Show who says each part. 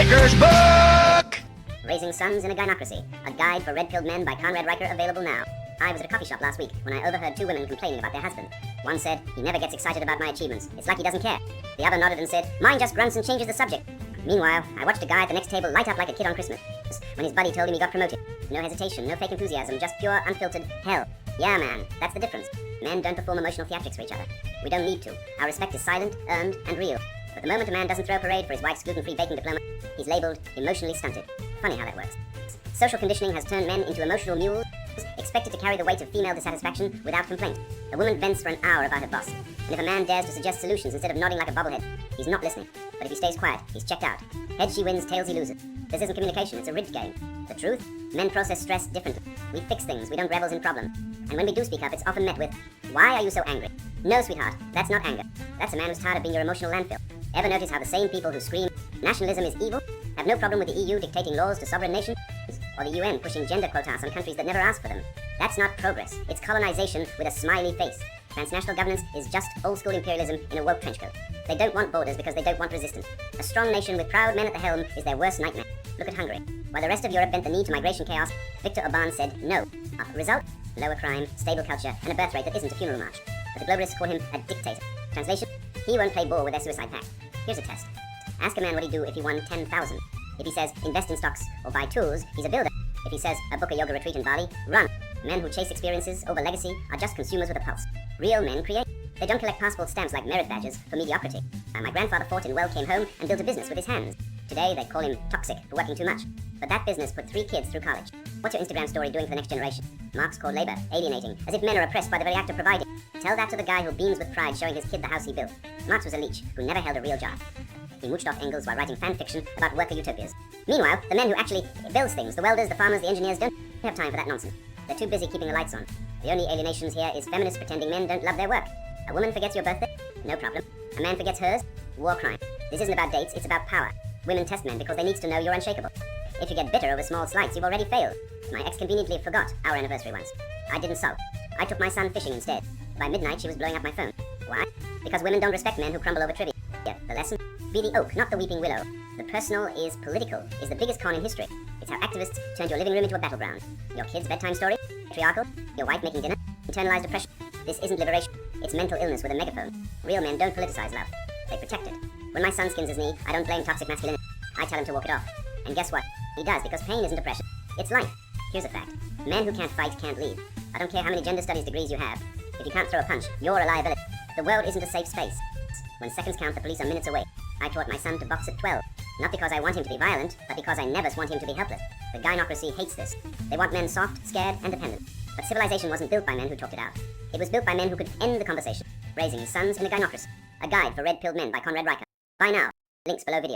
Speaker 1: Riker's book!
Speaker 2: Raising Sons in a Gynocracy, a guide for red-pilled men by Conrad Riker, available now. I was at a coffee shop last week when I overheard two women complaining about their husband. One said, "He never gets excited about my achievements. It's like he doesn't care." The other nodded and said, "Mine just grunts and changes the subject." Meanwhile, I watched a guy at the next table light up like a kid on Christmas when his buddy told him he got promoted. No hesitation, no fake enthusiasm, just pure, unfiltered hell. Yeah, man, that's the difference. Men don't perform emotional theatrics for each other. We don't need to. Our respect is silent, earned, and real. But the moment a man doesn't throw a parade for his wife's gluten-free baking diploma, he's labeled emotionally stunted. Funny how that works. Social conditioning has turned men into emotional mules, expected to carry the weight of female dissatisfaction without complaint. A woman vents for an hour about her boss, and if a man dares to suggest solutions instead of nodding like a bobblehead, he's not listening. But if he stays quiet, he's checked out. Heads she wins, tails he loses. This isn't communication, it's a rigged game. The truth? Men process stress differently. We fix things, we don't revel in problems. And when we do speak up, it's often met with, "Why are you so angry?" No, sweetheart, that's not anger. That's a man who's tired of being your emotional landfill. Ever notice how the same people who scream, "Nationalism is evil," have no problem with the EU dictating laws to sovereign nations? Or the UN pushing gender quotas on countries that never asked for them? That's not progress, it's colonization with a smiley face. Transnational governance is just old-school imperialism in a woke trenchcoat. They don't want borders because they don't want resistance. A strong nation with proud men at the helm is their worst nightmare. Look at Hungary. While the rest of Europe bent the knee to migration chaos, Viktor Orban said no. Result? Lower crime, stable culture, and a birth rate that isn't a funeral march. But the globalists call him a dictator. Translation? He won't play ball with their suicide pact. Here's a test. Ask a man what he'd do if he won 10,000. If he says invest in stocks or buy tools, he's a builder. If he says book a yoga retreat in Bali, run. Men who chase experiences over legacy are just consumers with a pulse. Real men create. They don't collect passport stamps like merit badges for mediocrity. My grandfather fought in well, came home and built a business with his hands. Today they call him toxic for working too much. But that business put 3 kids through college. What's your Instagram story doing for the next generation? Marx called labor alienating, as if men are oppressed by the very act of providing. Tell that to the guy who beams with pride showing his kid the house he built. Marx was a leech who never held a real job. He mooched off Engels while writing fan fiction about worker utopias. Meanwhile, the men who actually build things, the welders, the farmers, the engineers, don't have time for that nonsense. They're too busy keeping the lights on. The only alienations here is feminists pretending men don't love their work. A woman forgets your birthday? No problem. A man forgets hers? War crime. This isn't about dates, it's about power. Women test men because they need to know you're unshakable. If you get bitter over small slights, you've already failed. My ex conveniently forgot our anniversary once. I didn't sulk. I took my son fishing instead. By midnight, she was blowing up my phone. Why? Because women don't respect men who crumble over trivia. The lesson? Be the oak, not the weeping willow. The personal is political, is the biggest con in history. It's how activists turned your living room into a battleground. Your kid's bedtime story? Patriarchal? Your wife making dinner? Internalized oppression? This isn't liberation. It's mental illness with a megaphone. Real men don't politicize love. They protect it. When my son skins his knee, I don't blame toxic masculinity. I tell him to walk it off. And guess what? He does, because pain isn't oppression. It's life. Here's a fact. Men who can't fight can't lead. I don't care how many gender studies degrees you have. If you can't throw a punch, you're a liability. The world isn't a safe space. When seconds count, the police are minutes away. I taught my son to box at 12. Not because I want him to be violent, but because I never want him to be helpless. The Gynocracy hates this. They want men soft, scared, and dependent. But civilization wasn't built by men who talked it out. It was built by men who could end the conversation. Raising Sons in a Gynocracy. A guide for red-pilled men by Conrad Riker. Buy now. Links below video.